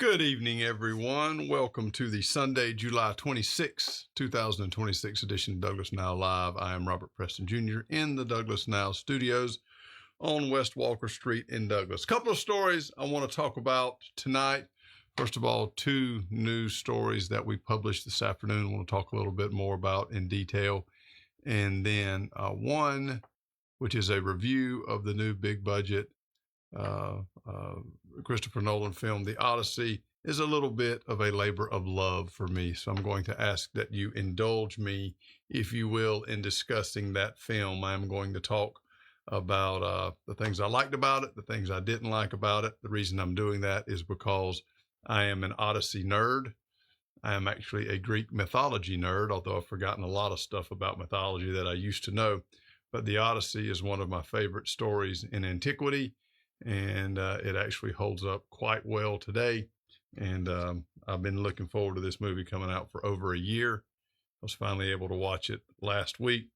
Good evening, everyone. Welcome to the Sunday, July 26, 2026 edition of Douglas Now Live. I am Robert Preston Jr. in the Douglas Now studios on West Walker Street in Douglas. A couple of stories I want to talk about tonight. First of all, two news stories that we published this afternoon I want to talk a little bit more about in detail. And then one, which is a review of the new big budget Christopher Nolan film, The Odyssey, is a little bit of a labor of love for me. So I'm going to ask that you indulge me, if you will, in discussing that film. I'm going to talk about the things I liked about it, the things I didn't like about it. The reason I'm doing that is because I am an Odyssey nerd. I am actually a Greek mythology nerd, although I've forgotten a lot of stuff about mythology that I used to know. But The Odyssey is one of my favorite stories in antiquity, and it actually holds up quite well today. And I've been looking forward to this movie coming out for over a year. I was finally able to watch it last week,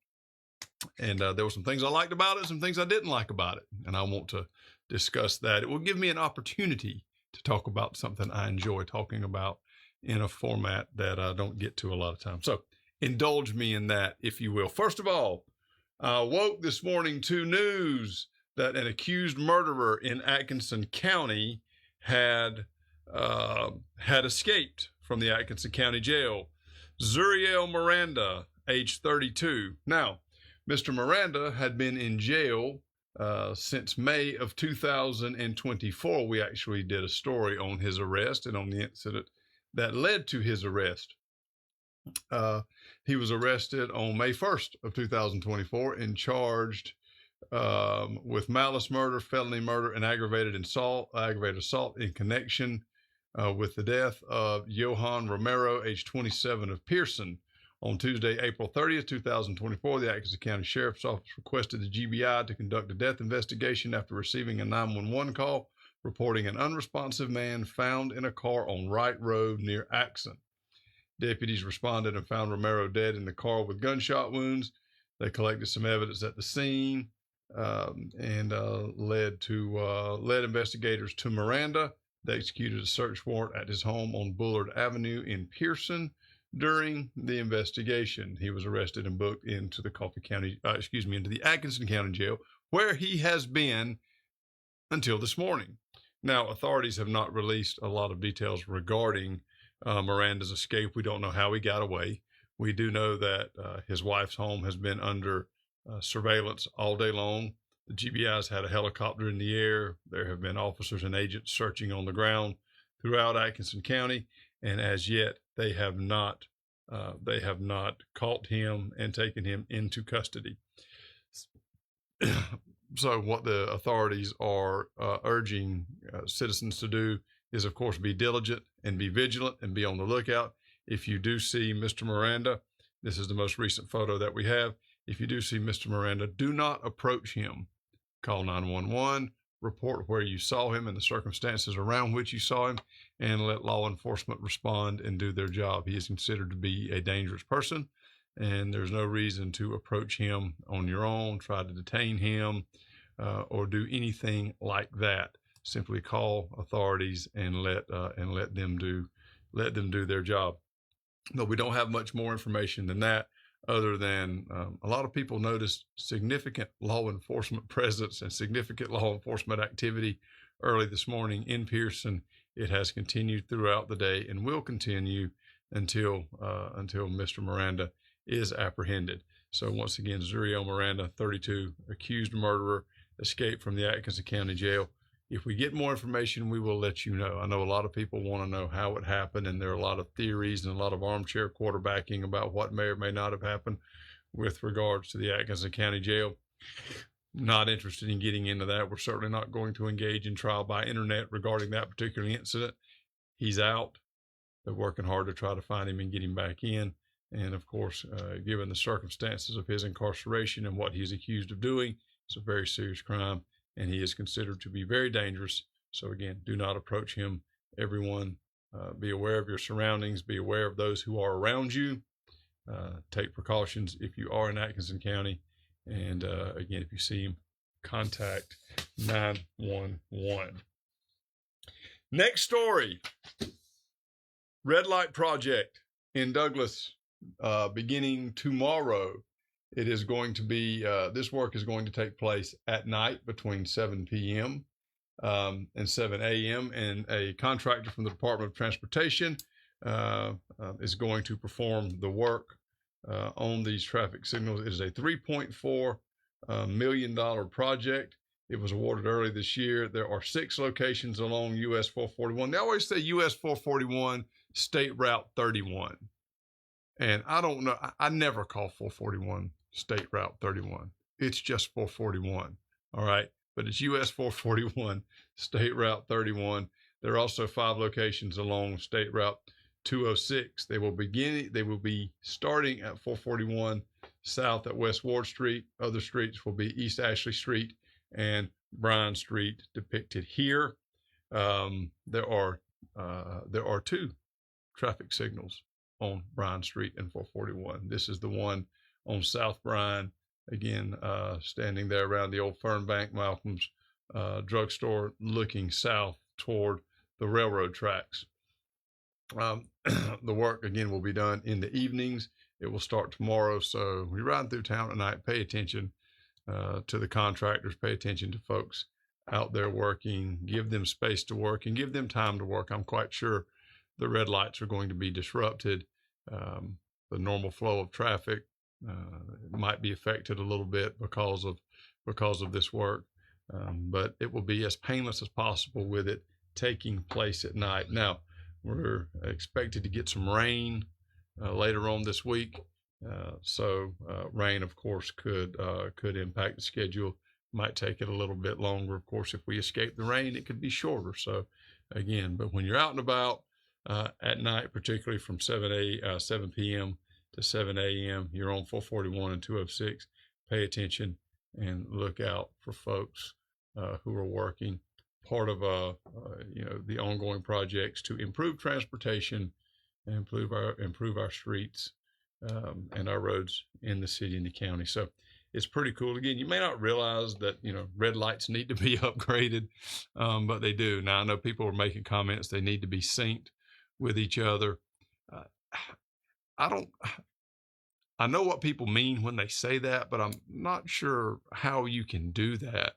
and there were some things I liked about it, some things I didn't like about it, and I want to discuss that. It will give me an opportunity to talk about something I enjoy talking about in a format that I don't get to a lot of times. So indulge me in that, if you will. First of all, I woke this morning to news that an accused murderer in Atkinson County had escaped from the Atkinson County Jail. Zuriel Miranda, age 32. Now, Mr. Miranda had been in jail since May of 2024. We actually did a story on his arrest and on the incident that led to his arrest. He was arrested on May 1st of 2024 and charged with malice murder, felony murder, and aggravated assault in connection with the death of Johan Romero, age 27, of Pearson. On Tuesday, April 30th, 2024, the Atkinson County Sheriff's Office requested the GBI to conduct a death investigation after receiving a 911 call reporting an unresponsive man found in a car on Wright Road near Axon. Deputies responded and found Romero dead in the car with gunshot wounds. They collected some evidence at the scene and led investigators to Miranda. They executed a search warrant at his home on Bullard Avenue in Pearson. During the investigation, he was arrested and booked into the into the Atkinson County Jail, where he has been until this morning. Now, authorities have not released a lot of details regarding Miranda's escape. We don't know how he got away. We do know that his wife's home has been under surveillance all day long. The GBI's had a helicopter in the air. There have been officers and agents searching on the ground throughout Atkinson County, and as yet they have not caught him and taken him into custody. So what the authorities are urging citizens to do is, of course, be diligent and be vigilant and be on the lookout. If you do see Mr. Miranda, this is the most recent photo that we have. If you do see Mr. Miranda, do not approach him. Call 911, report where you saw him and the circumstances around which you saw him, and let law enforcement respond and do their job. He is considered to be a dangerous person, and there's no reason to approach him on your own, try to detain him, or do anything like that. Simply call authorities and let them do their job. But we don't have much more information than that, other than a lot of people noticed significant law enforcement presence and significant law enforcement activity early this morning in Pearson. It has continued throughout the day and will continue until Mr. Miranda is apprehended. So once again, Zuriel Miranda, 32, accused murderer, escaped from the Atkinson County Jail. If we get more information, we will let you know. I know a lot of people want to know how it happened, and there are a lot of theories and a lot of armchair quarterbacking about what may or may not have happened with regards to the Atkinson County Jail. Not interested in getting into that. We're certainly not going to engage in trial by internet regarding that particular incident. He's out. They're working hard to try to find him and get him back in. And of course, given the circumstances of his incarceration and what he's accused of doing, it's a very serious crime, and he is considered to be very dangerous. So again, do not approach him. Everyone, be aware of your surroundings. Be aware of those who are around you. Take precautions if you are in Atkinson County. And again, if you see him, contact 911. Next story. Red light project in Douglas, beginning tomorrow. It is going to be, this work is going to take place at night between 7 p.m. And 7 a.m. And a contractor from the Department of Transportation is going to perform the work on these traffic signals. It is a $3.4 million project. It was awarded early this year. There are 6 locations along US 441. They always say US 441, State Route 31. And I don't know, I never call 441 State Route 31. It's just 441, all right? But it's US 441, State Route 31. There are also 5 locations along State Route 206. They will be starting at 441 south at West Ward Street. Other streets will be East Ashley Street and Bryan Street depicted here. There are 2 traffic signals on Bryan Street and 441. This is the one on South Bryan, again, standing there around the old Fernbank Malcolm's drugstore, looking south toward the railroad tracks. The work, again, will be done in the evenings. It will start tomorrow. So when you're riding through town tonight, pay attention to the contractors, pay attention to folks out there working, give them space to work and give them time to work. I'm quite sure the red lights are going to be disrupted. The normal flow of traffic might be affected a little bit because of this work, but it will be as painless as possible with it taking place at night. Now, we're expected to get some rain later on this week, so rain, of course, could impact the schedule. Might take it a little bit longer. Of course, if we escape the rain, it could be shorter. So, again, but when you're out and about at night, particularly from 7 p.m. to 7 a.m., you're on 441 and 206. Pay attention and look out for folks who are working. Part of the ongoing projects to improve transportation and improve our streets and our roads in the city and the county. So it's pretty cool. Again, you may not realize that red lights need to be upgraded, but they do. Now I know people are making comments they need to be synced with each other. I know what people mean when they say that, but I'm not sure how you can do that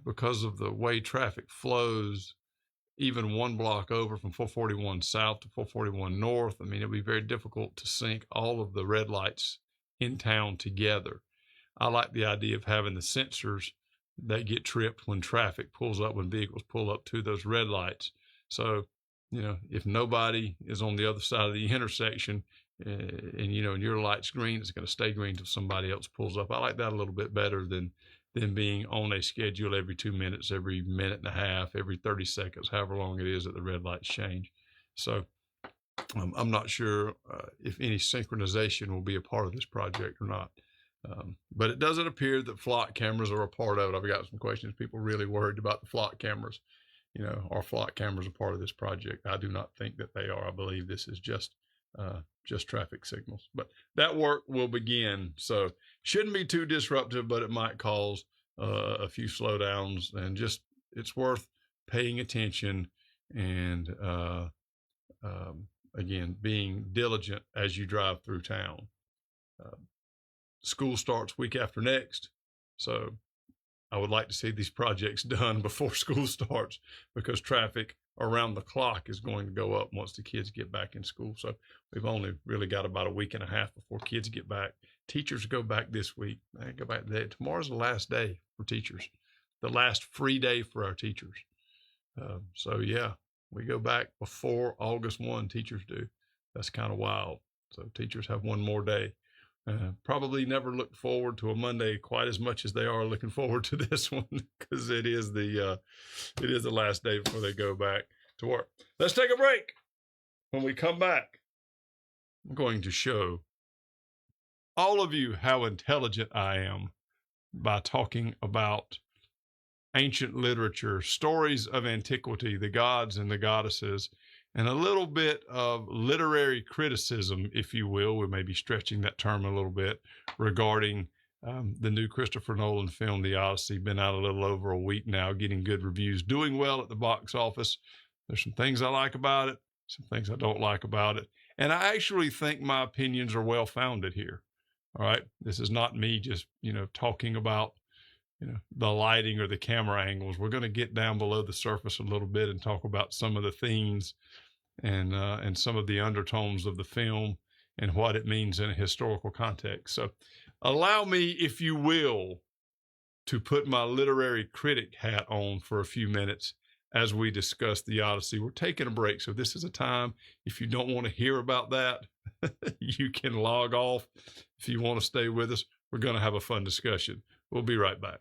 because of the way traffic flows, even one block over from 441 south to 441 north. I mean, it'd be very difficult to sync all of the red lights in town together. I like the idea of having the sensors that get tripped when traffic pulls up, when vehicles pull up to those red lights. So, if nobody is on the other side of the intersection and your light's green, it's going to stay green until somebody else pulls up. I like that a little bit better than being on a schedule every 2 minutes, every minute and a half, every 30 seconds, however long it is that the red lights change. So I'm not sure if any synchronization will be a part of this project or not. But it doesn't appear that flock cameras are a part of it. I've got some questions. People really worried about the flock cameras. Are flock cameras a part of this project? I do not think that they are. I believe this is just traffic signals. But that work will begin. So shouldn't be too disruptive, but it might cause a few slowdowns. And just it's worth paying attention and, again, being diligent as you drive through town. School starts week after next, so I would like to see these projects done before school starts because traffic around the clock is going to go up once the kids get back in school. So we've only really got about a week and a half before kids get back. Teachers go back this week. They go back today. Tomorrow's the last day for teachers, the last free day for our teachers. So yeah, we go back before August 1, teachers do. That's kind of wild. So teachers have one more day. Probably never look forward to a Monday quite as much as they are looking forward to this one because it is the last day before they go back to work. Let's take a break. When we come back, I'm going to show all of you how intelligent I am by talking about ancient literature, stories of antiquity, the gods and the goddesses, and a little bit of literary criticism, if you will. We may be stretching that term a little bit regarding the new Christopher Nolan film, The Odyssey. Been out a little over a week now, getting good reviews, doing well at the box office. There's some things I like about it. some things I don't like about it. And I actually think my opinions are well founded here. All right. This is not me just, talking about, the lighting or the camera angles. We're going to get down below the surface a little bit and talk about some of the themes and some of the undertones of the film and what it means in a historical context. So allow me, if you will, to put my literary critic hat on for a few minutes as we discuss the Odyssey. We're taking a break, so this is a time, if you don't want to hear about that, you can log off. If you want to stay with us, we're going to have a fun discussion. We'll be right back.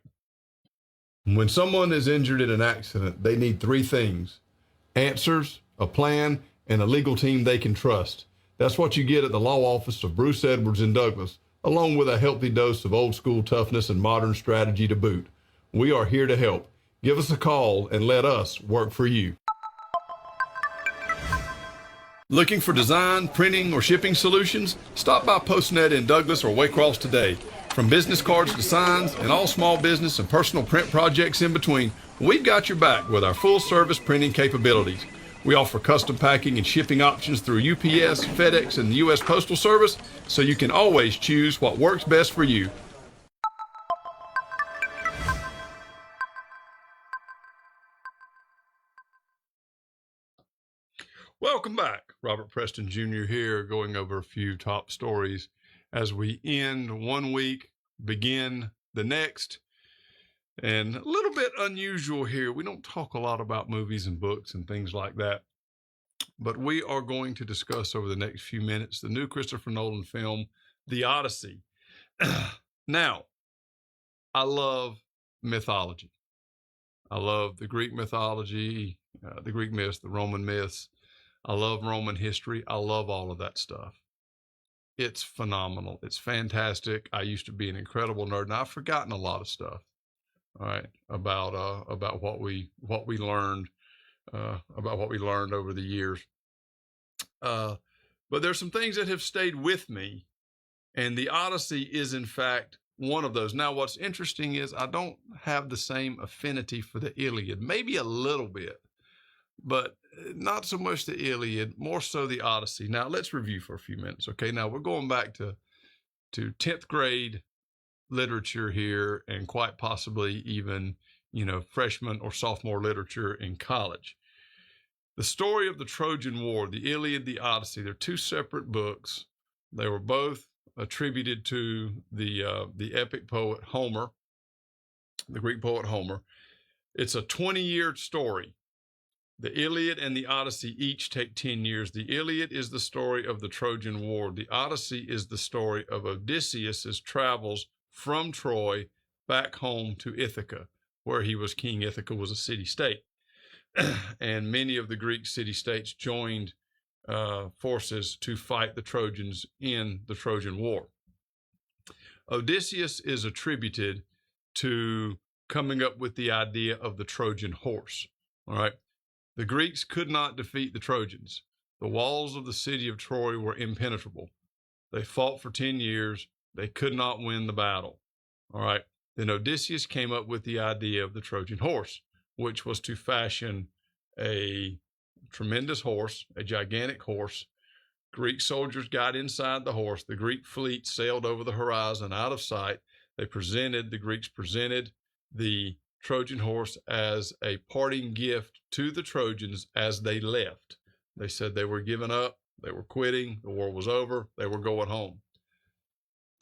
When someone is injured in an accident, they need three things: answers, a plan, and a legal team they can trust. That's what you get at the law office of Bruce Edwards in Douglas, along with a healthy dose of old school toughness and modern strategy to boot. We are here to help. Give us a call and let us work for you. Looking for design, printing, or shipping solutions? Stop by PostNet in Douglas or Waycross today. From business cards to signs and all small business and personal print projects in between, we've got your back with our full-service printing capabilities. We offer custom packing and shipping options through UPS, FedEx, and the U.S. Postal Service, so you can always choose what works best for you. Welcome back. Robert Preston Jr. here, going over a few top stories as we end one week, begin the next. And a little bit unusual here. We don't talk a lot about movies and books and things like that, but we are going to discuss over the next few minutes the new Christopher Nolan film, The Odyssey. Now, I love mythology. I love the Greek mythology, the Greek myths, the Roman myths. I love Roman history. I love all of that stuff. It's phenomenal. It's fantastic. I used to be an incredible nerd, and I've forgotten a lot of stuff. All right, about what we learned over the years. But there's some things that have stayed with me, and the Odyssey is in fact one of those. Now, what's interesting is I don't have the same affinity for the Iliad. Maybe a little bit, but not so much the Iliad, more so the Odyssey. Now, let's review for a few minutes. Okay, now we're going back to 10th grade literature here, and quite possibly even, freshman or sophomore literature in college. The story of the Trojan War, the Iliad, the Odyssey, they're two separate books. They were both attributed to the epic poet Homer, the Greek poet Homer. It's a 20-year story. The Iliad and the Odyssey each take 10 years. The Iliad is the story of the Trojan War. The Odyssey is the story of Odysseus's travels from Troy back home to Ithaca, where he was king. Ithaca was a city-state. And many of the Greek city-states joined forces to fight the Trojans in the Trojan War. Odysseus is attributed to coming up with the idea of the Trojan horse. All right. The Greeks could not defeat the Trojans. The walls of the city of Troy were impenetrable. They fought for 10 years. They could not win the battle. All right. Then Odysseus came up with the idea of the Trojan horse, which was to fashion a tremendous horse, a gigantic horse. Greek soldiers got inside the horse. The Greek fleet sailed over the horizon out of sight. The Greeks presented the Trojan horse as a parting gift to the Trojans as they left. They said they were giving up, they were quitting, the war was over, they were going home.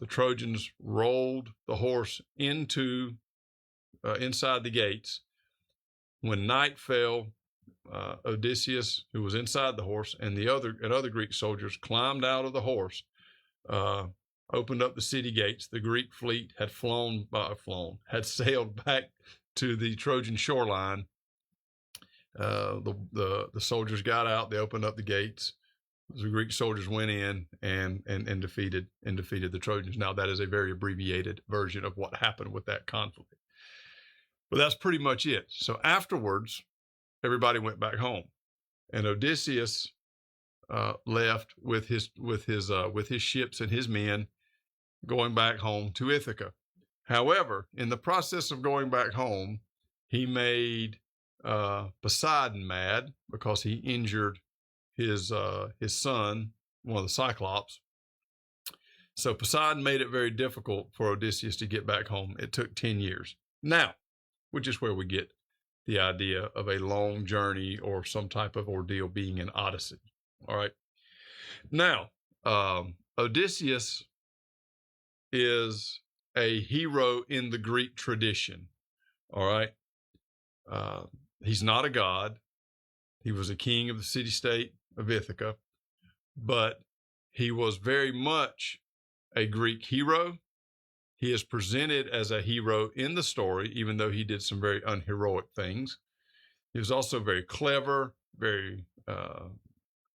The Trojans rolled the horse inside the gates. When night fell, Odysseus, who was inside the horse, and other Greek soldiers climbed out of the horse, opened up the city gates. The Greek fleet had sailed back to the Trojan shoreline. The soldiers got out. They opened up the gates. The Greek soldiers went in and defeated the Trojans. Now, that is a very abbreviated version of what happened with that conflict, but that's pretty much it. So afterwards, everybody went back home, and Odysseus left with his ships and his men, going back home to Ithaca. However, in the process of going back home, he made Poseidon mad because he injured his son, one of the Cyclops. So Poseidon made it very difficult for Odysseus to get back home. It took 10 years. Now, which is where we get the idea of a long journey or some type of ordeal being an odyssey. All right. Now, Odysseus is a hero in the Greek tradition. All right. He's not a god. He was a king of the city-state of Ithaca, but he was very much a Greek hero. He is presented as a hero in the story, even though he did some very unheroic things. He was also very clever, very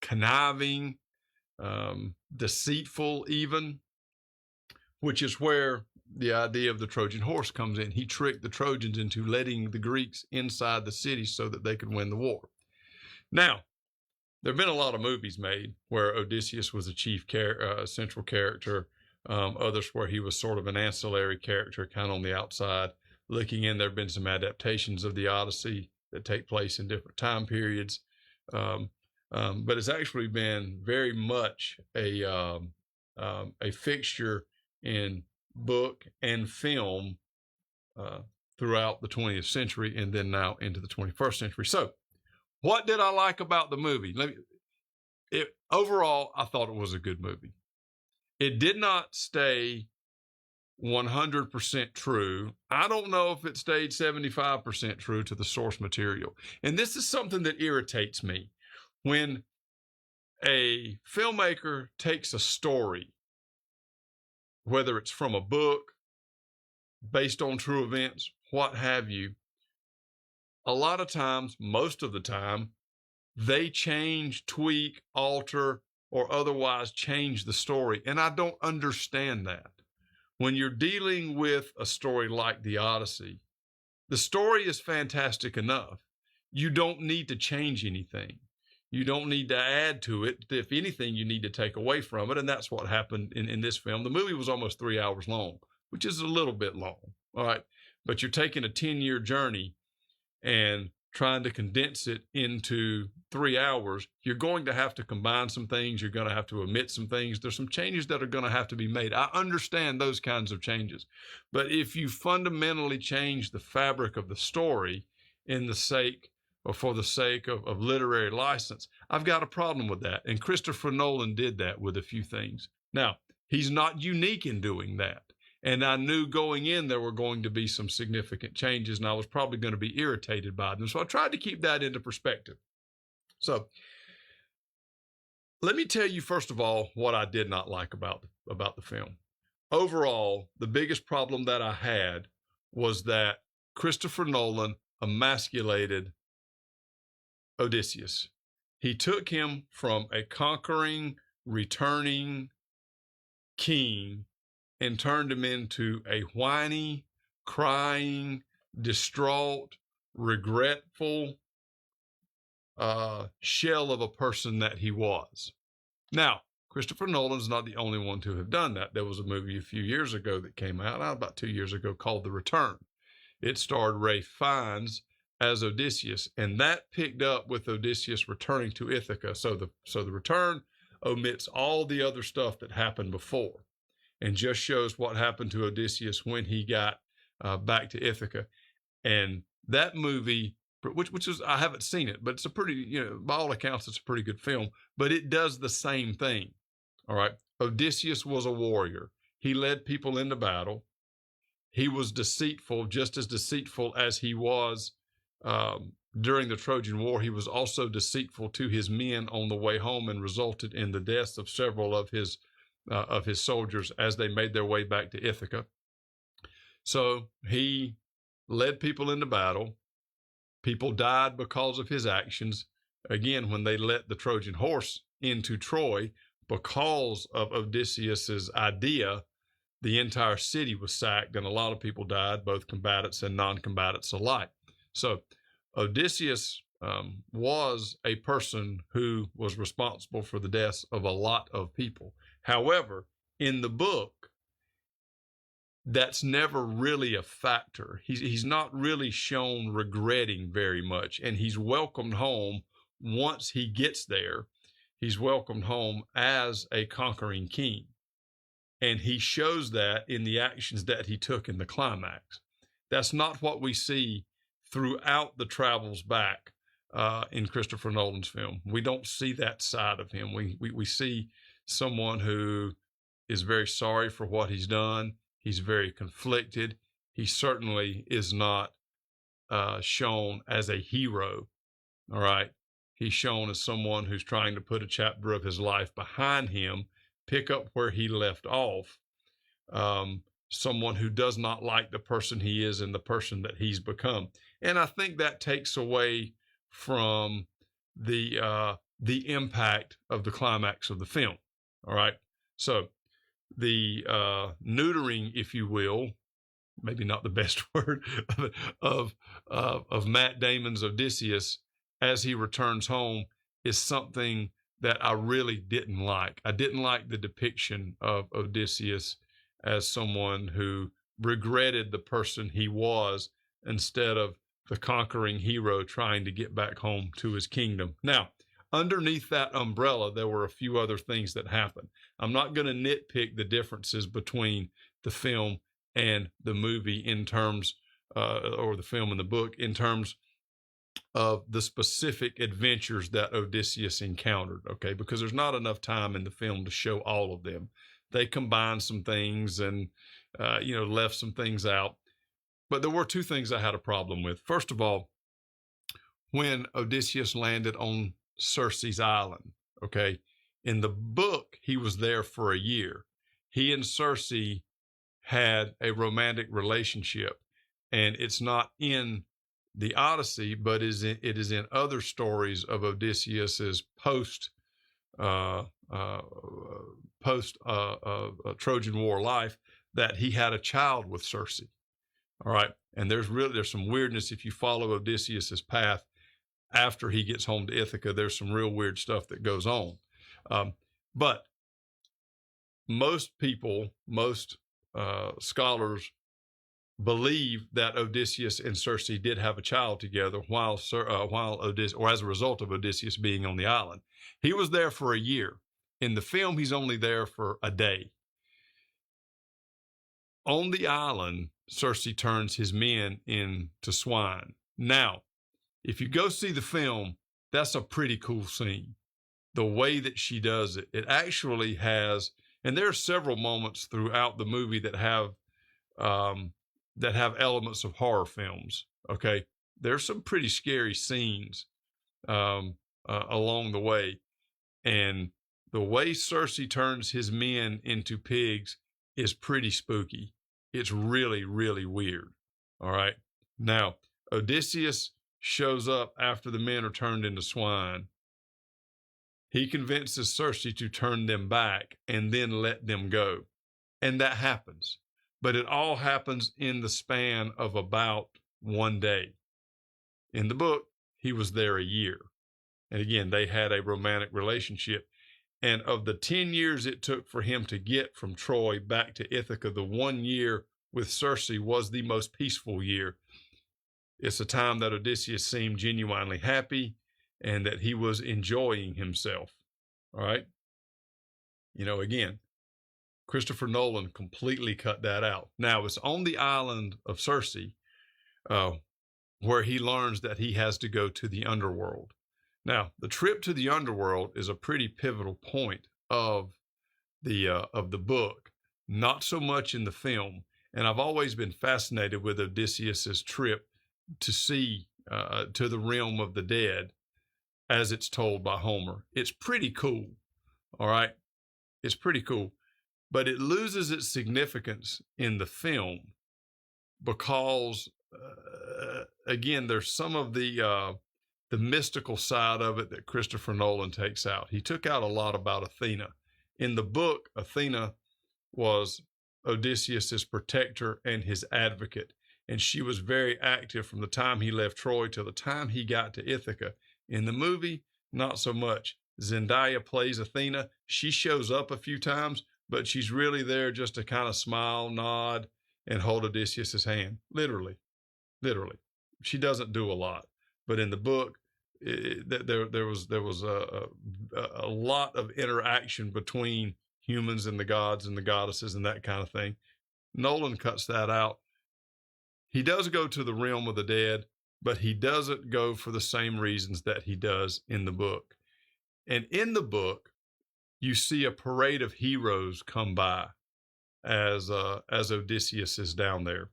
conniving, deceitful even, which is where the idea of the Trojan horse comes in. He tricked the Trojans into letting the Greeks inside the city so that they could win the war. Now, there have been a lot of movies made where Odysseus was a chief central character, others where he was sort of an ancillary character, kind of on the outside looking in. There have been some adaptations of the Odyssey that take place in different time periods, but it's actually been very much a fixture in book and film throughout the 20th century and then now into the 21st century. So what did I like about the movie? Overall, I thought it was a good movie. It did not stay 100% true. I don't know if it stayed 75% true to the source material. And this is something that irritates me. When a filmmaker takes a story, whether it's from a book, based on true events, what have you, a lot of times, most of the time, they change, tweak, alter, or otherwise change the story. And I don't understand that. When you're dealing with a story like the Odyssey, the story is fantastic enough. You don't need to change anything. You don't need to add to it. If anything, you need to take away from it. And that's what happened in this film. The movie was almost 3 hours long, which is a little bit long. All right. But you're taking a 10-year journey and trying to condense it into 3 hours. You're going to have to combine some things. You're going to have to omit some things. There's some changes that are going to have to be made. I understand those kinds of changes. But if you fundamentally change the fabric of the story in the sake or for the sake of literary license, I've got a problem with that. And Christopher Nolan did that with a few things. Now, he's not unique in doing that. And I knew going in there were going to be some significant changes, and I was probably going to be irritated by them. So I tried to keep that into perspective. So let me tell you, first of all, what I did not like about the film. Overall, the biggest problem that I had was that Christopher Nolan emasculated Odysseus. He took him from a conquering, returning king and turned him into a whiny, crying, distraught, regretful shell of a person that he was. Now, Christopher Nolan's not the only one to have done that. There was a movie a few years ago that came out, about 2 years ago, called The Return. It starred Ralph Fiennes as Odysseus, and that picked up with Odysseus returning to Ithaca. So the Return omits all the other stuff that happened before and just shows what happened to Odysseus when he got back to Ithaca. And that movie, which is, I haven't seen it, but it's a pretty, by all accounts, it's a pretty good film, but it does the same thing. All right. Odysseus was a warrior. He led people into battle. He was deceitful, just as deceitful as he was during the Trojan War. He was also deceitful to his men on the way home and resulted in the deaths of several of his soldiers as they made their way back to Ithaca. So he led people into battle. People died because of his actions. Again, when they let the Trojan horse into Troy, because of Odysseus's idea, the entire city was sacked and a lot of people died, both combatants and non-combatants alike. So Odysseus was a person who was responsible for the deaths of a lot of people. However, in the book, that's never really a factor. He's not really shown regretting very much, and he's welcomed home once he gets there. He's welcomed home as a conquering king. And he shows that in the actions that he took in the climax. That's not what we see throughout the travels back in Christopher Nolan's film. We don't see that side of him. We see someone who is very sorry for what he's done. He's very conflicted. He certainly is not shown as a hero. All right. He's shown as someone who's trying to put a chapter of his life behind him, pick up where he left off. Someone who does not like the person he is and the person that he's become. And I think that takes away from the impact of the climax of the film. All right. So the neutering, if you will, maybe not the best word, of Matt Damon's Odysseus as he returns home is something that I really didn't like. I didn't like the depiction of Odysseus as someone who regretted the person he was instead of the conquering hero trying to get back home to his kingdom. Now, underneath that umbrella, there were a few other things that happened. I'm not going to nitpick the differences between the film and the movie in terms, or the film and the book in terms of the specific adventures that Odysseus encountered, okay? Because there's not enough time in the film to show all of them. They combined some things and, left some things out. But there were two things I had a problem with. First of all, when Odysseus landed on Circe's island, okay? In the book, he was there for a year. He and Circe had a romantic relationship, and it's not in the Odyssey, but it is in other stories of Odysseus's post Trojan War life that he had a child with Circe. All right, and there's some weirdness if you follow Odysseus's path after he gets home to Ithaca. There's some real weird stuff that goes on, but most scholars believe that Odysseus and Circe did have a child together while Odysseus, or as a result of Odysseus being on the island. He was there for a year. In the film, he's only there for a day. On the island, Circe turns his men into swine. Now, if you go see the film, that's a pretty cool scene. The way that she does it, it actually has, and there are several moments throughout the movie that have elements of horror films. Okay, there's some pretty scary scenes along the way, and the way Circe turns his men into pigs is pretty spooky. It's really, really weird. All right. Now, Odysseus shows up after the men are turned into swine. He convinces Circe to turn them back and then let them go. And that happens. But it all happens in the span of about one day. In the book, he was there a year. And again, they had a romantic relationship. And of the 10 years it took for him to get from Troy back to Ithaca, the 1 year with Circe was the most peaceful year. It's a time that Odysseus seemed genuinely happy and that he was enjoying himself. All right. Again, Christopher Nolan completely cut that out. Now, it's on the island of Circe where he learns that he has to go to the underworld. Now, the trip to the underworld is a pretty pivotal point of the book, not so much in the film. And I've always been fascinated with Odysseus's trip to see to the realm of the dead as it's told by Homer. It's pretty cool. All right. It's pretty cool. But it loses its significance in the film because, again, there's some of the mystical side of it that Christopher Nolan takes out. He took out a lot about Athena. In the book, Athena was Odysseus's protector and his advocate, and she was very active from the time he left Troy to the time he got to Ithaca. In the movie, not so much. Zendaya plays Athena. She shows up a few times, but she's really there just to kind of smile, nod, and hold Odysseus's hand. Literally. She doesn't do a lot. But in the book, there was a lot of interaction between humans and the gods and the goddesses and that kind of thing. Nolan cuts that out. He does go to the realm of the dead, but he doesn't go for the same reasons that he does in the book. And in the book, you see a parade of heroes come by as Odysseus is down there.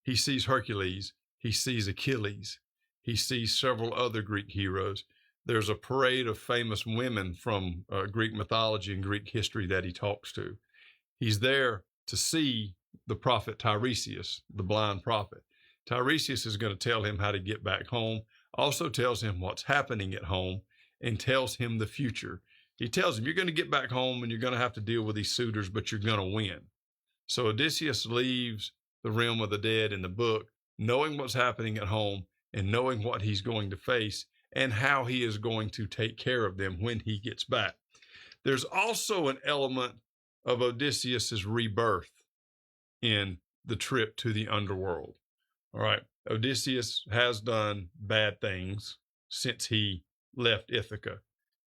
He sees Hercules, he sees Achilles, he sees several other Greek heroes. There's a parade of famous women from Greek mythology and Greek history that he talks to. He's there to see the prophet Tiresias, the blind prophet. Tiresias is going to tell him how to get back home, also tells him what's happening at home, and tells him the future. He tells him, you're going to get back home and you're going to have to deal with these suitors, but you're going to win. So Odysseus leaves the realm of the dead in the book, knowing what's happening at home and knowing what he's going to face and how he is going to take care of them when he gets back. There's also an element of Odysseus's rebirth in the trip to the underworld. All right. Odysseus has done bad things since he left Ithaca.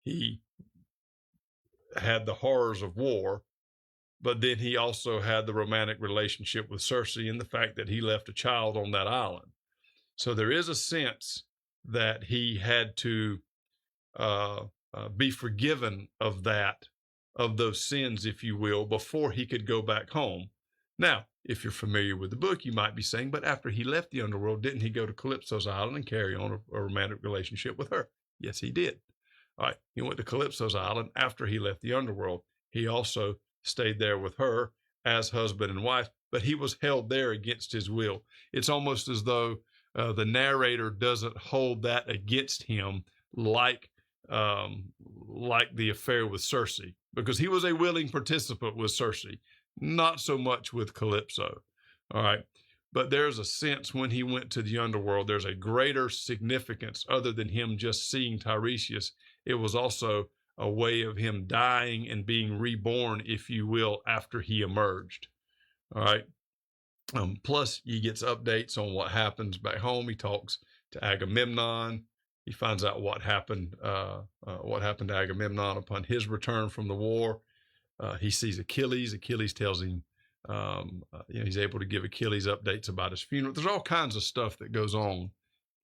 He had the horrors of war, but then he also had the romantic relationship with Circe and the fact that he left a child on that island. So there is a sense that he had to be forgiven of those sins, if you will, before he could go back home. Now, if you're familiar with the book, you might be saying, but after he left the underworld, didn't he go to Calypso's island and carry on a romantic relationship with her? Yes, he did. All right, he went to Calypso's island after he left the underworld. He also stayed there with her as husband and wife, but he was held there against his will. It's almost as though the narrator doesn't hold that against him like the affair with Circe, because he was a willing participant with Circe, not so much with Calypso. All right. But there's a sense when he went to the underworld, there's a greater significance other than him just seeing Tiresias. It was also a way of him dying and being reborn, if you will, after he emerged. All right. Plus, he gets updates on what happens back home. He talks to Agamemnon. He finds out what happened to Agamemnon upon his return from the war. He sees Achilles. Achilles tells him, he's able to give Achilles updates about his funeral. There's all kinds of stuff that goes on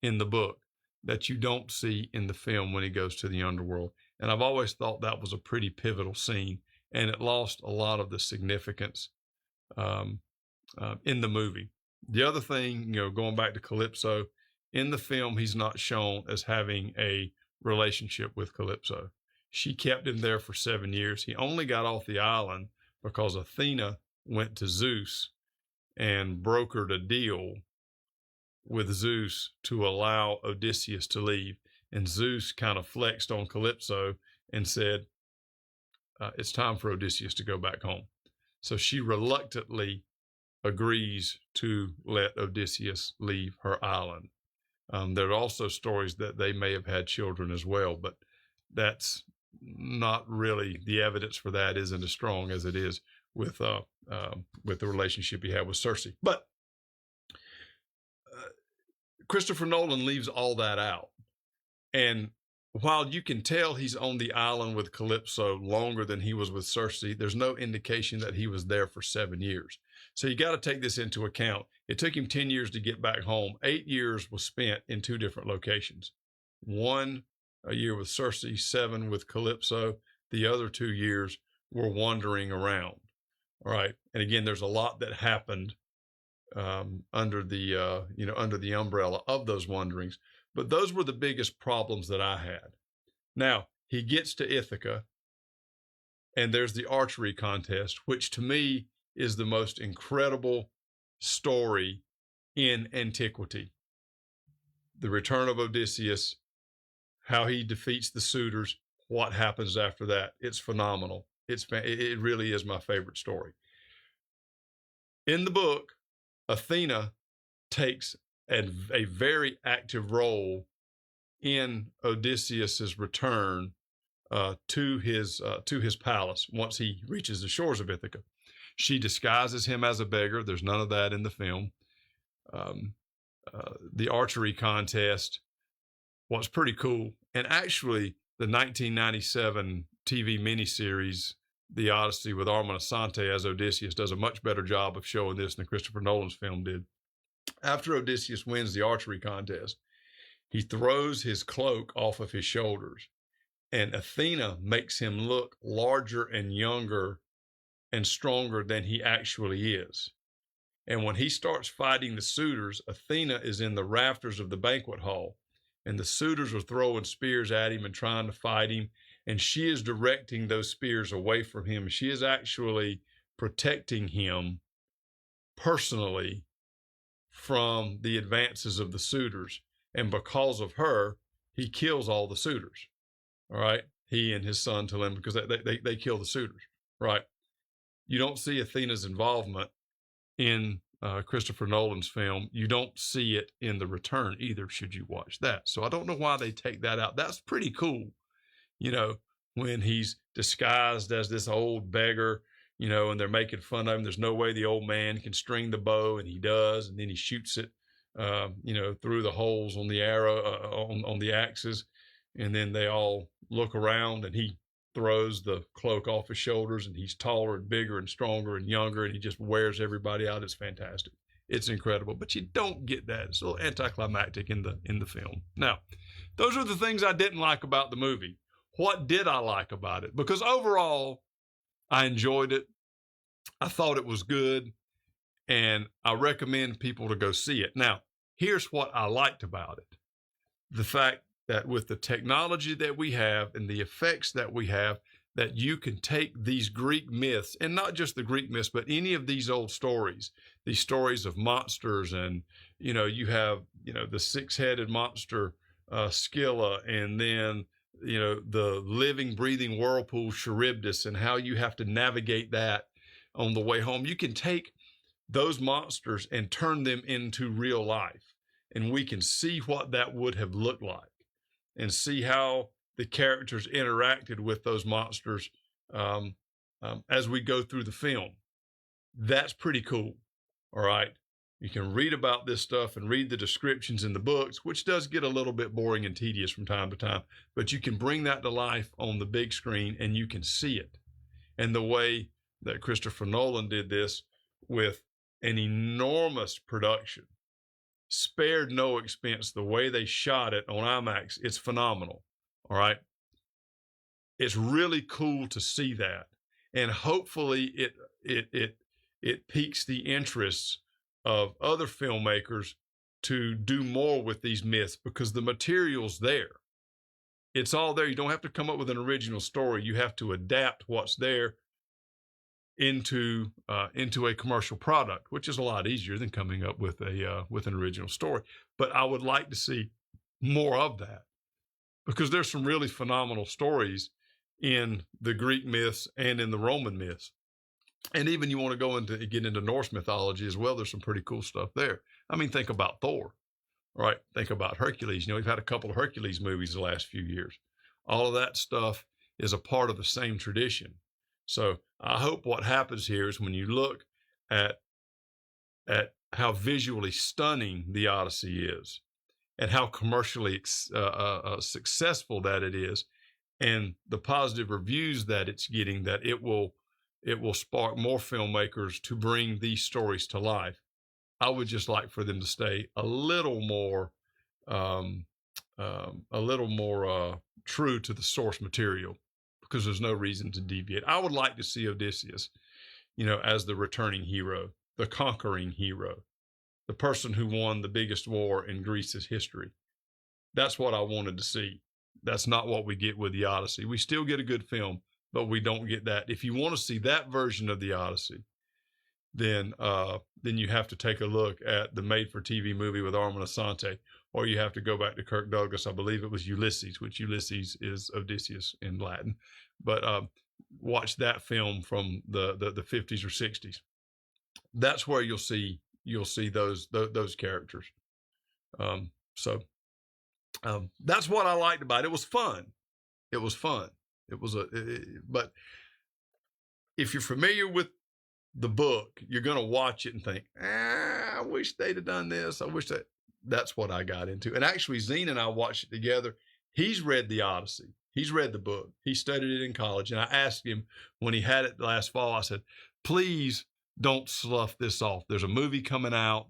in the book that you don't see in the film when he goes to the underworld. And I've always thought that was a pretty pivotal scene, and it lost a lot of the significance in the movie. The other thing, going back to Calypso, in the film, he's not shown as having a relationship with Calypso. She kept him there for 7 years. He only got off the island because Athena went to Zeus and brokered a deal with Zeus to allow Odysseus to leave. And Zeus kind of flexed on Calypso and said, it's time for Odysseus to go back home. So she reluctantly agrees to let Odysseus leave her island. There are also stories that they may have had children as well, but that's not really, the evidence for that isn't as strong as it is with the relationship he had with Circe. But Christopher Nolan leaves all that out. And while you can tell he's on the island with Calypso longer than he was with Circe, there's no indication that he was there for 7 years. So you got to take this into account. It took him 10 years to get back home. 8 years was spent in 2 different locations. 1 a year with Circe, 7 with Calypso. The other 2 years were wandering around. All right. And again, there's a lot that happened under the umbrella of those wanderings. But those were the biggest problems that I had. Now, he gets to Ithaca, and there's the archery contest, which to me is the most incredible story in antiquity. The return of Odysseus, how he defeats the suitors, what happens after that. It's phenomenal. It really is my favorite story. In the book, Athena takes a very active role in Odysseus's return to his palace once he reaches the shores of Ithaca. She disguises him as a beggar. There's none of that in the film. The archery contest, what's pretty cool, and actually the 1997 TV miniseries, The Odyssey with Armin Asante as Odysseus, does a much better job of showing this than Christopher Nolan's film did. After Odysseus wins the archery contest, he throws his cloak off of his shoulders, and Athena makes him look larger and younger and stronger than he actually is. And when he starts fighting the suitors, Athena is in the rafters of the banquet hall, and the suitors are throwing spears at him and trying to fight him, and she is directing those spears away from him. She is actually protecting him personally from the advances of the suitors. And because of her, he kills all the suitors. All right. He and his son Telemachus, because they kill the suitors. Right. You don't see Athena's involvement in Christopher Nolan's film. You don't see it in The Return either, should you watch that. So I don't know why they take that out. That's pretty cool. You know, when he's disguised as this old beggar, you know, and they're making fun of him. There's no way the old man can string the bow, and he does. And then he shoots it, you know, through the holes on the arrow, on the axes. And then they all look around, and he throws the cloak off his shoulders, and he's taller and bigger and stronger and younger, and he just wears everybody out. It's fantastic. It's incredible, but you don't get that. It's a little anticlimactic in the film. Now, those are the things I didn't like about the movie. What did I like about it? Because overall, I enjoyed it. I thought it was good, and I recommend people to go see it. Now, here's what I liked about it. The fact that with the technology that we have and the effects that we have, that you can take these Greek myths, and not just the Greek myths, but any of these old stories, these stories of monsters, and, you know, you have, you know, the six-headed monster, Scylla, and then, you know, the living, breathing whirlpool, Charybdis, and how you have to navigate that on the way home. You can take those monsters and turn them into real life, and we can see what that would have looked like and see how the characters interacted with those monsters as we go through the film. That's pretty cool. All right. You can read about this stuff and read the descriptions in the books, which does get a little bit boring and tedious from time to time, but you can bring that to life on the big screen and you can see it. And the way that Christopher Nolan did this with an enormous production, spared no expense, the way they shot it on IMAX, it's phenomenal. All right. It's really cool to see that. And hopefully it piques the interests of other filmmakers to do more with these myths, because the material's there. It's all there. You don't have to come up with an original story. You have to adapt what's there into a commercial product, which is a lot easier than coming up with an original story. But I would like to see more of that, because there's some really phenomenal stories in the Greek myths and in the Roman myths. And even you want to get into Norse mythology as well. There's some pretty cool stuff there. I mean, think about Thor, right? Think about Hercules. You know, we've had a couple of Hercules movies the last few years. All of that stuff is a part of the same tradition. So I hope what happens here is when you look at how visually stunning the Odyssey is and how commercially successful that it is, and the positive reviews that it's getting, that it will spark more filmmakers to bring these stories to life. I would just like for them to stay a little more true to the source material, because there's no reason to deviate. I would like to see Odysseus, you know, as the returning hero, the conquering hero, the person who won the biggest war in Greece's history. That's what I wanted to see. That's not what we get with the Odyssey. We still get a good film, but we don't get that. If you want to see that version of the Odyssey, then you have to take a look at the made-for-TV movie with Armin Asante, or you have to go back to Kirk Douglas. I believe it was Ulysses, which Ulysses is Odysseus in Latin. But watch that film from the 50s or 60s. That's where you'll see those characters. That's what I liked about it. It was fun. It was fun. But if you're familiar with the book, you're going to watch it and think, I wish they'd have done this. I wish that. that's what I got into. And actually, Zine and I watched it together. He's read the Odyssey. He's read the book. He studied it in college. And I asked him when he had it last fall, I said, please don't slough this off. There's a movie coming out.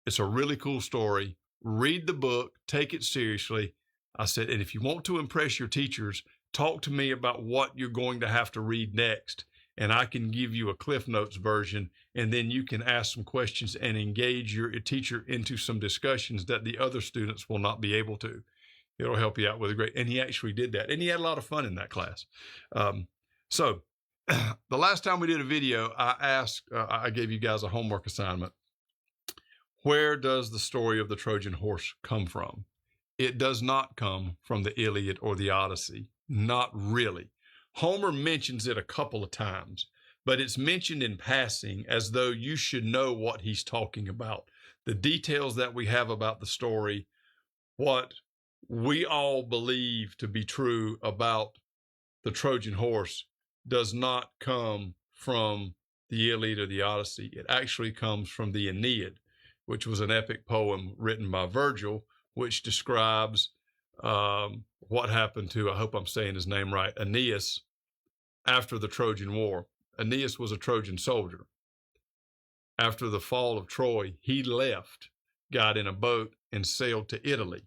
It's a really cool story. Read the book, take it seriously. I said, and if you want to impress your teachers, talk to me about what you're going to have to read next. And I can give you a Cliff Notes version, and then you can ask some questions and engage your teacher into some discussions that the other students will not be able to. It'll help you out with a grade. And he actually did that. And he had a lot of fun in that class. So the last time we did a video, I gave you guys a homework assignment. Where does the story of the Trojan horse come from? It does not come from the Iliad or the Odyssey. Not really. Homer mentions it a couple of times, but it's mentioned in passing as though you should know what he's talking about. The details that we have about the story, what we all believe to be true about the Trojan horse, does not come from the Iliad or the Odyssey. It actually comes from the Aeneid, which was an epic poem written by Virgil, which describes what happened to, I hope I'm saying his name right, Aeneas after the Trojan War. Aeneas was a Trojan soldier. After the fall of Troy, he left, got in a boat, and sailed to Italy.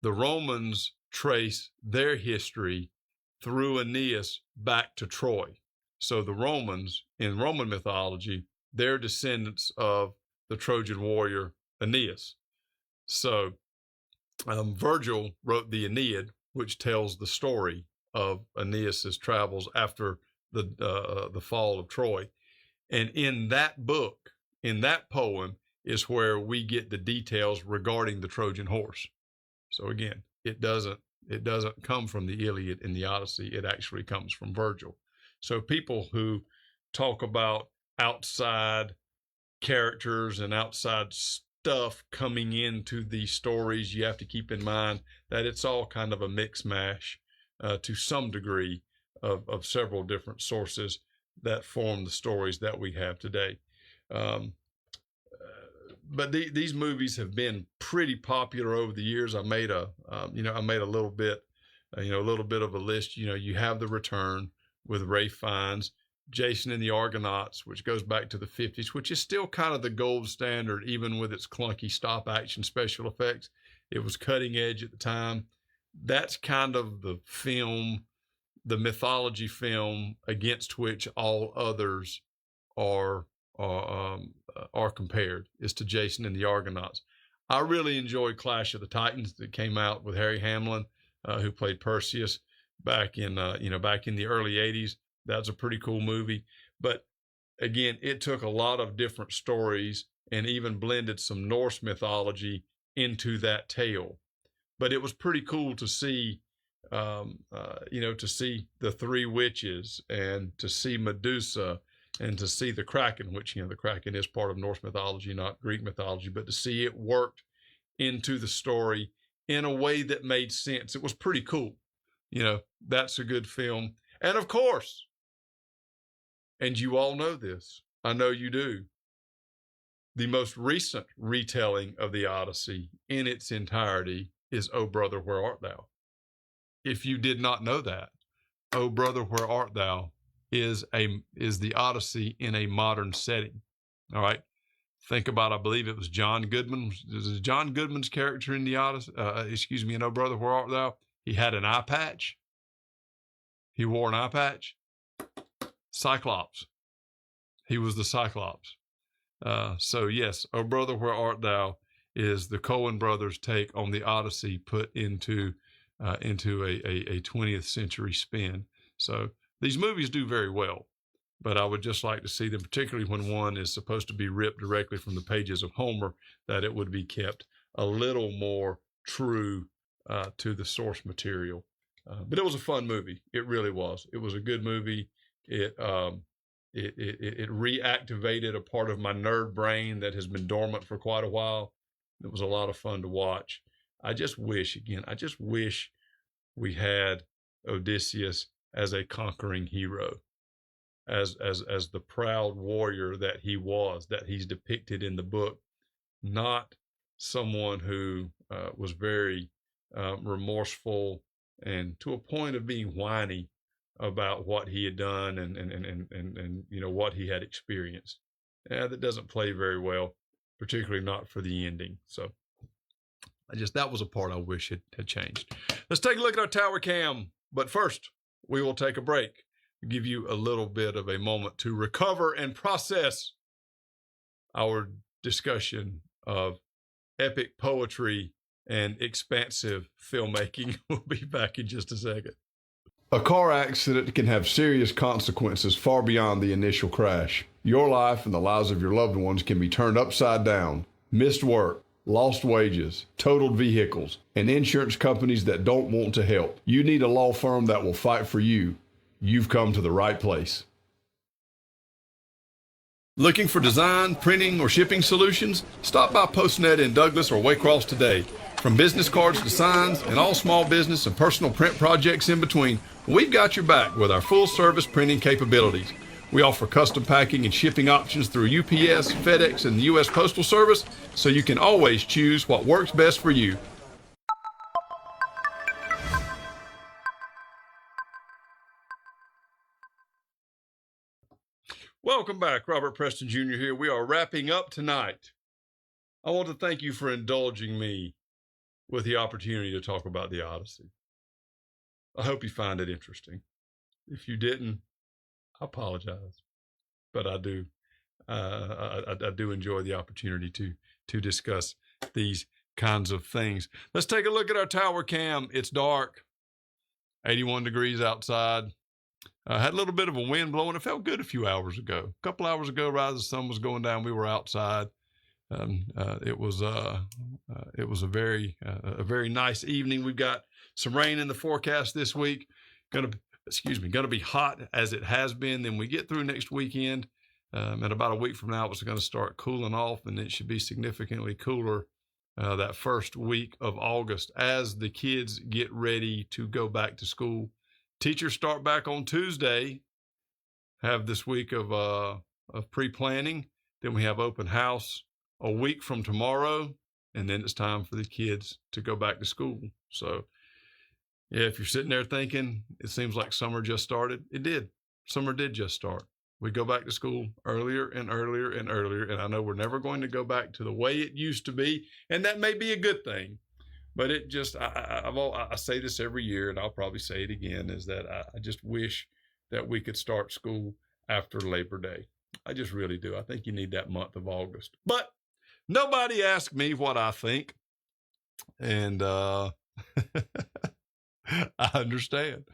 The Romans trace their history through Aeneas back to Troy. So the Romans, in Roman mythology, they're descendants of the Trojan warrior Aeneas. So Virgil wrote the Aeneid, which tells the story of Aeneas's travels after the fall of Troy. And in that book, in that poem, is where we get the details regarding the Trojan horse. So again, it doesn't come from the Iliad and the Odyssey. It actually comes from Virgil. So people who talk about outside characters and outside stuff coming into these stories, you have to keep in mind that it's all kind of a mix mash to some degree of several different sources that form the stories that we have today. But these movies have been pretty popular over the years. I made a little bit of a list. You have The Return with Ralph Fiennes, Jason and the Argonauts, which goes back to the 50s, which is still kind of the gold standard, even with its clunky stop action special effects. It was cutting edge at the time. That's kind of the film, the mythology film against which all others are compared, is to Jason and the Argonauts. I really enjoyed Clash of the Titans that came out with Harry Hamlin, who played Perseus back in the early 80s. That's a pretty cool movie. But again, it took a lot of different stories and even blended some Norse mythology into that tale. But it was pretty cool to see, to see the three witches and to see Medusa and to see the Kraken, which, the Kraken is part of Norse mythology, not Greek mythology, but to see it worked into the story in a way that made sense. It was pretty cool. That's a good film. And of course, and you all know this, I know you do, the most recent retelling of the Odyssey in its entirety is O Brother, Where Art Thou? If you did not know that, O Brother, Where Art Thou is the Odyssey in a modern setting. All right. Think about, I believe it was John Goodman. This is John Goodman's character in the Odyssey, in O Brother, Where Art Thou? He had an eye patch. He wore an eye patch. Cyclops. He was the Cyclops. So yes, O Brother, Where Art Thou is the Coen brothers' take on the Odyssey put into a 20th century spin. So these movies do very well, but I would just like to see them, particularly when one is supposed to be ripped directly from the pages of Homer, that it would be kept a little more true to the source material. But it was a fun movie. It really was. It was a good movie. It reactivated a part of my nerd brain that has been dormant for quite a while. It was a lot of fun to watch. I just wish we had Odysseus as a conquering hero, as the proud warrior that he was, that he's depicted in the book. not someone who was very remorseful and to a point of being whiny about what he had done and you know what he had experienced. That doesn't play very well, particularly not for the ending. So that was a part I wish had changed. Let's take a look at our tower cam. But first, we will take a break, give you a little bit of a moment to recover and process our discussion of epic poetry and expansive filmmaking. We'll be back in just a second. A car accident can have serious consequences far beyond the initial crash. Your life and the lives of your loved ones can be turned upside down. Missed work, lost wages, totaled vehicles, and insurance companies that don't want to help. You need a law firm that will fight for you. You've come to the right place. Looking for design, printing, or shipping solutions? Stop by PostNet in Douglas or Waycross today. From business cards to signs and all small business and personal print projects in between, we've got your back with our full-service printing capabilities. We offer custom packing and shipping options through UPS, FedEx, and the U.S. Postal Service, so you can always choose what works best for you. Welcome back. Robert Preston Jr. here. We are wrapping up tonight. I want to thank you for indulging me with the opportunity to talk about the Odyssey. I hope you find it interesting. If you didn't, I apologize, but I do. I do enjoy the opportunity to discuss these kinds of things. Let's take a look at our tower cam. It's dark, 81 degrees outside. Had a little bit of a wind blowing. It felt good a few hours ago. A couple hours ago, right as the sun was going down, we were outside. It was a very nice evening. We've got some rain in the forecast this week. Gonna be hot as it has been. Then we get through next weekend, and about a week from now, it's going to start cooling off, and it should be significantly cooler that first week of August as the kids get ready to go back to school. Teachers start back on Tuesday. Have this week of pre-planning. Then we have open house a week from tomorrow, and then it's time for the kids to go back to school. So, yeah, if you're sitting there thinking it seems like summer just started, it did. Summer did just start. We go back to school earlier and earlier and earlier, and I know we're never going to go back to the way it used to be, and that may be a good thing. But it just, I say this every year, and I'll probably say it again, is that I just wish that we could start school after Labor Day. I just really do. I think you need that month of August. But nobody asked me what I think, and I understand.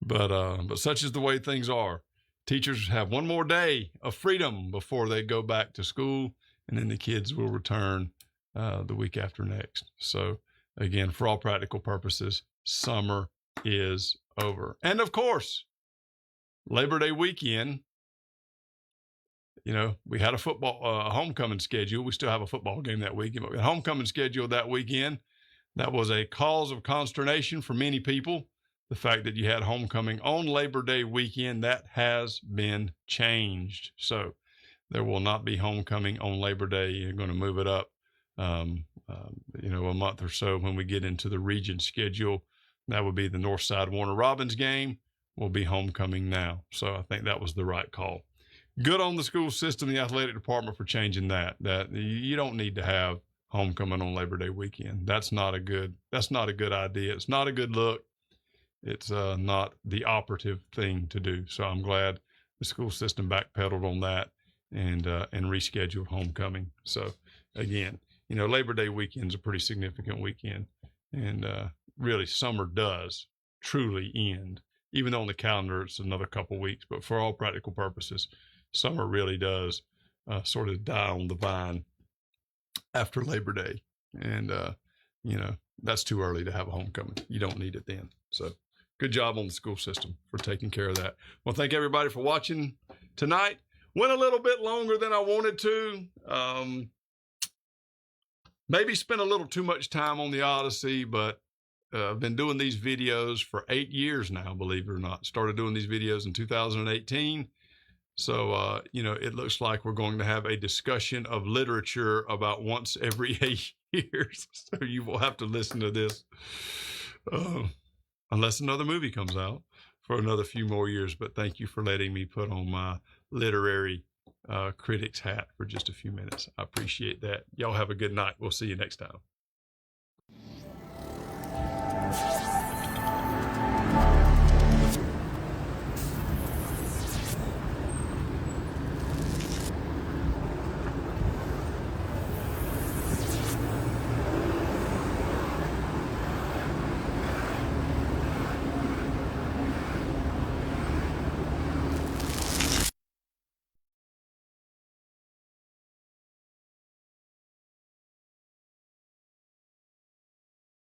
But such is the way things are. Teachers have one more day of freedom before they go back to school, and then the kids will return the week after next. So, again, for all practical purposes, summer is over. And of course, Labor Day weekend, you know, we had a football homecoming schedule. We still have a football game that weekend, but we had a homecoming schedule that weekend. That was a cause of consternation for many people. The fact that you had homecoming on Labor Day weekend, that has been changed. So there will not be homecoming on Labor Day. You're going to move it up, a month or so when we get into the region schedule. That would be the Northside Warner Robins game will be homecoming now. So I think that was the right call. Good on the school system, the athletic department, for changing that. That you don't need to have homecoming on Labor Day weekend. That's not a good idea. It's not a good look. It's not the operative thing to do. So I'm glad the school system backpedaled on that and rescheduled homecoming. So again, Labor Day weekend is a pretty significant weekend, and really summer does truly end. Even though on the calendar it's another couple weeks, but for all practical purposes, summer really does sort of die on the vine after Labor Day. And, that's too early to have a homecoming. You don't need it then. So good job on the school system for taking care of that. Well, thank everybody for watching tonight. Went a little bit longer than I wanted to. Maybe spent a little too much time on the Odyssey, but I've been doing these videos for 8 years now, believe it or not. Started doing these videos in 2018. So, it looks like we're going to have a discussion of literature about once every 8 years. So you will have to listen to this unless another movie comes out for another few more years. But thank you for letting me put on my literary critic's hat for just a few minutes. I appreciate that. Y'all have a good night. We'll see you next time.